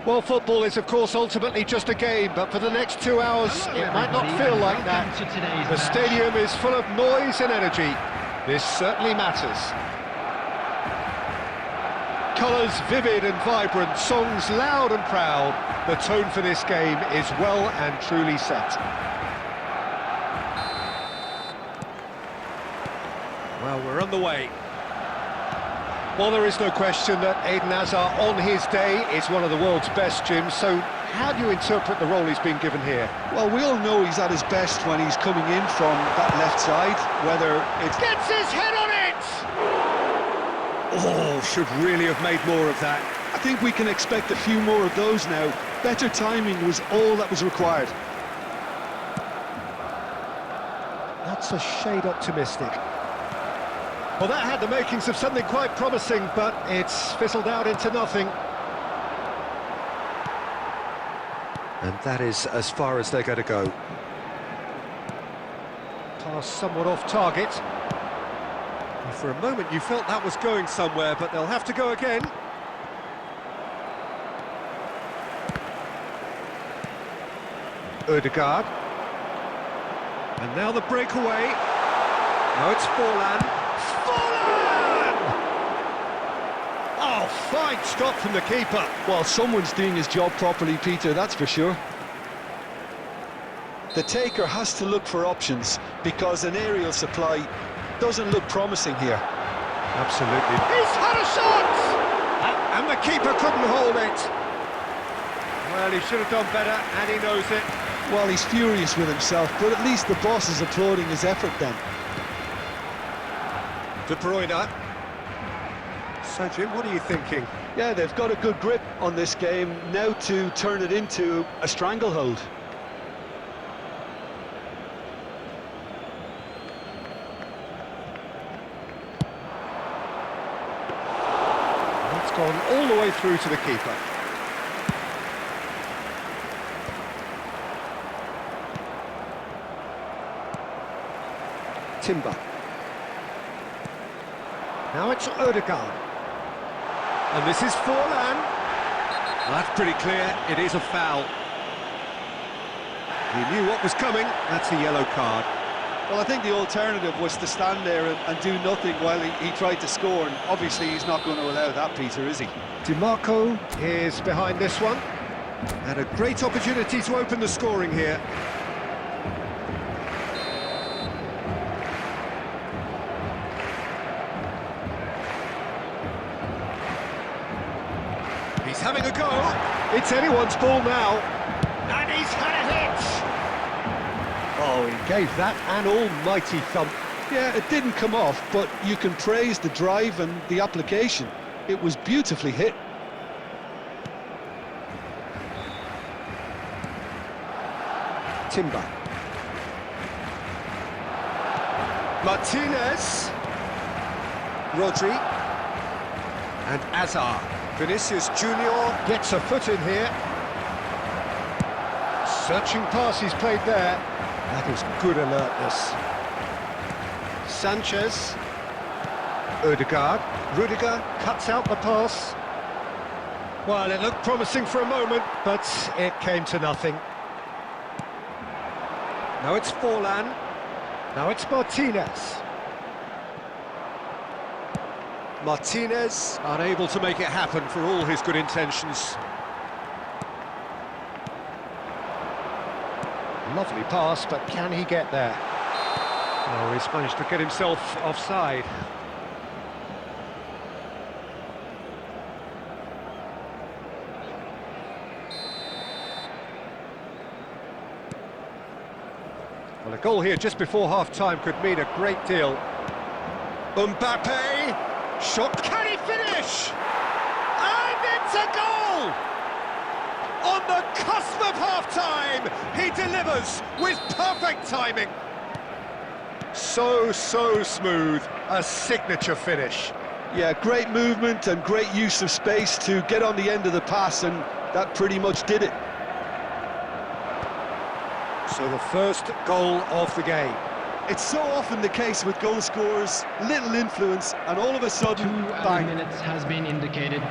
Well, football is, of course, ultimately just a game, but for the next 2 hours, it might not feel like that. The stadium is full of noise and energy. This certainly matters. Colours vivid and vibrant, songs loud and proud. The tone for this game is well and truly set. Well, we're on the way. Well, there is no question that Eden Hazard on his day is one of the world's best, Jim, so how do you interpret the role he's been given here? Well, we all know he's at his best when he's coming in from that left side, whether it's... Gets his head on it! Oh, should really have made more of that. I think we can expect a few more of those now. Better timing was all that was required. That's a shade optimistic. Well, that had the makings of something quite promising, but it's fizzled out into nothing. And that is as far as they're going to go. Pass somewhat off target. And for a moment you felt that was going somewhere, but they'll have to go again. Ødegaard. And now the breakaway. Now it's Forlan. Oh, fine stop from the keeper. Well, someone's doing his job properly, Peter, that's for sure. The taker has to look for options, because an aerial supply doesn't look promising here. Absolutely. He's had a shot! And the keeper couldn't hold it. Well, he should have done better, and he knows it. Well, he's furious with himself, but at least the boss is applauding his effort then. De Bruyne. So, Jim, what are you thinking? Yeah, they've got a good grip on this game, now to turn it into a stranglehold. It's gone all the way through to the keeper. Timber. Now it's Ødegaard. And this is Forlan. Well, that's pretty clear, it is a foul. He knew what was coming, that's a yellow card. Well, I think the alternative was to stand there and do nothing while he tried to score, and obviously he's not going to allow that, Peter, is he? DiMarco is behind this one. And a great opportunity to open the scoring here. He's having a go. It's anyone's ball now. And he's had a hit. Oh, he gave that an almighty thump. Yeah, it didn't come off, but you can praise the drive and the application. It was beautifully hit. Timber. Martinez. Rodri. And Hazard. Vinicius Junior gets a foot in here. Searching pass he's played there. That is good alertness. Sanchez. Ødegaard. Rudiger cuts out the pass. Well, it looked promising for a moment, but it came to nothing. Now it's Forlan. Now it's Martinez. Martinez unable to make it happen for all his good intentions. Lovely pass, but can he get there? Oh, he's managed to get himself offside. Well, a goal here just before half-time could mean a great deal. Mbappe! Shot, can he finish? And it's a goal! On the cusp of half-time, he delivers with perfect timing. So smooth, a signature finish. Yeah, great movement and great use of space to get on the end of the pass, and that pretty much did it. So the first goal of the game. It's so often the case with goal scorers, little influence, and all of a sudden, 2 bang. minutes has been indicated.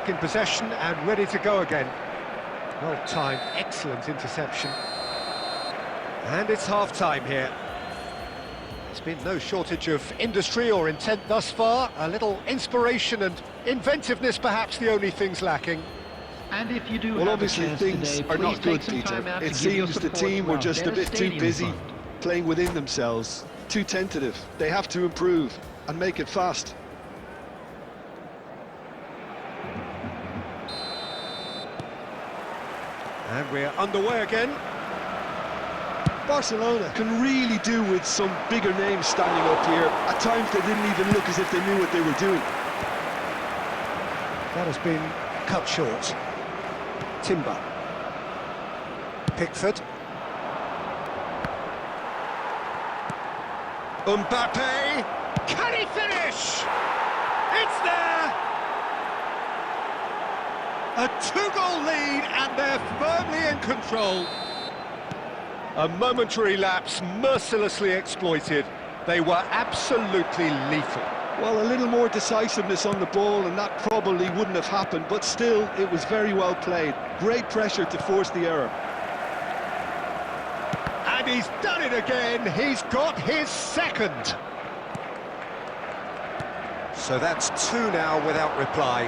back in possession and ready to go again. Well timed, excellent interception. And it's half-time here. There's been no shortage of industry or intent thus far. A little inspiration and inventiveness, perhaps the only things lacking. And if you do Well, have obviously a chance things today, are please not good, take some Peter. time out It to give your seems the support team to were our just a Dennis bit too Stadium busy Fund. playing within themselves, too tentative. They have to improve and make it fast. And we're underway again. Barcelona can really do with some bigger names standing up here. At times they didn't even look as if they knew what they were doing. That has been cut short. Timber. Pickford. Mbappe. Can he finish? It's there! A two-goal lead and they're firmly in control. A momentary lapse mercilessly exploited. They were absolutely lethal. Well, a little more decisiveness on the ball and that probably wouldn't have happened, but still, it was very well played. Great pressure to force the error. And he's done it again. He's got his second. So that's two now without reply.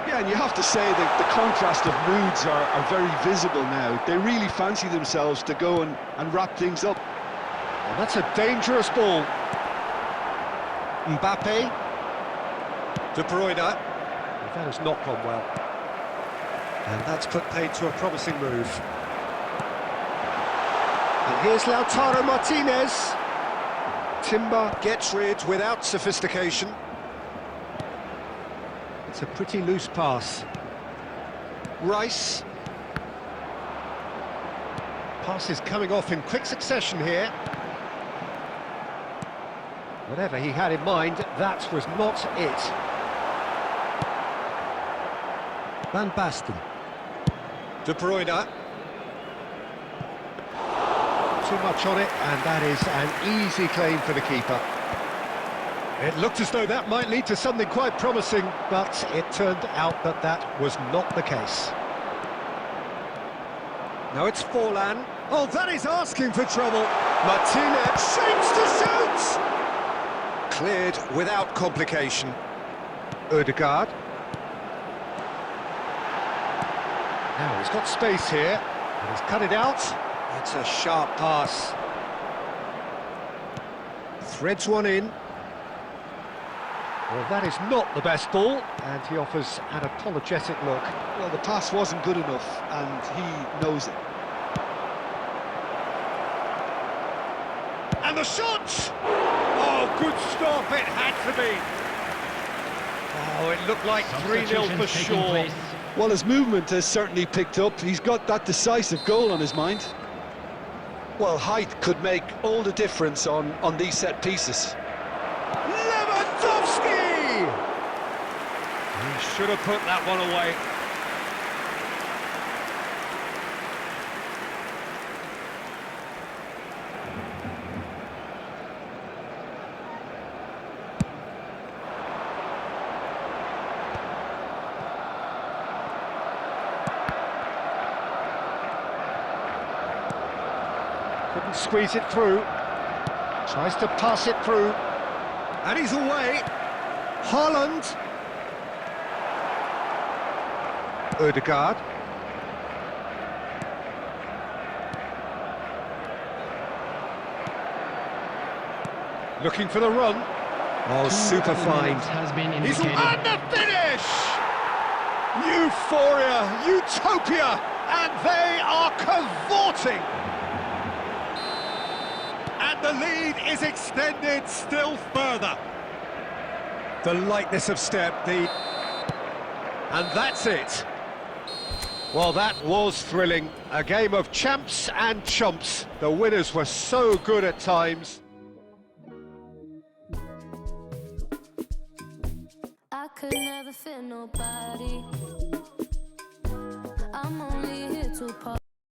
Yeah, and you have to say that the contrast of moods are very visible now. They really fancy themselves to go and wrap things up. And that's a dangerous ball. Mbappe. De Bruyne. That has not gone well. And that's put paid to a promising move. And here's Lautaro Martinez. Timber gets rid without sophistication. It's a pretty loose pass. Rice. Pass is coming off in quick succession here. Whatever he had in mind, that was not it. Van Basten. De Bruyne. Too much on it, and that is an easy claim for the keeper. It looked as though that might lead to something quite promising, but it turned out that that was not the case. Now it's Forlan. Oh, that is asking for trouble. Martinez shapes to shoot! Cleared without complication. Ødegaard. Now he's got space here, and he's cut it out. It's a sharp pass. Threads one in. Well, that is not the best ball, and he offers an apologetic look. Well, the pass wasn't good enough, and he knows it. And the shot! Oh, good stop, it had to be. Oh, it looked like 3-0 for sure. Well, his movement has certainly picked up. He's got that decisive goal on his mind. Well, height could make all the difference on these set pieces. Lewandowski! He should have put that one away. Couldn't squeeze it through. Tries to pass it through. And he's away. Haaland. Ødegaard. Looking for the run. Oh, super fine. He's on the finish! Euphoria, utopia, and they are cavorting. And the lead is extended still further. The lightness of step, and that's it. Well, that was thrilling. A game of champs and chumps. The winners were so good at times. I could never fit nobody. I'm only here to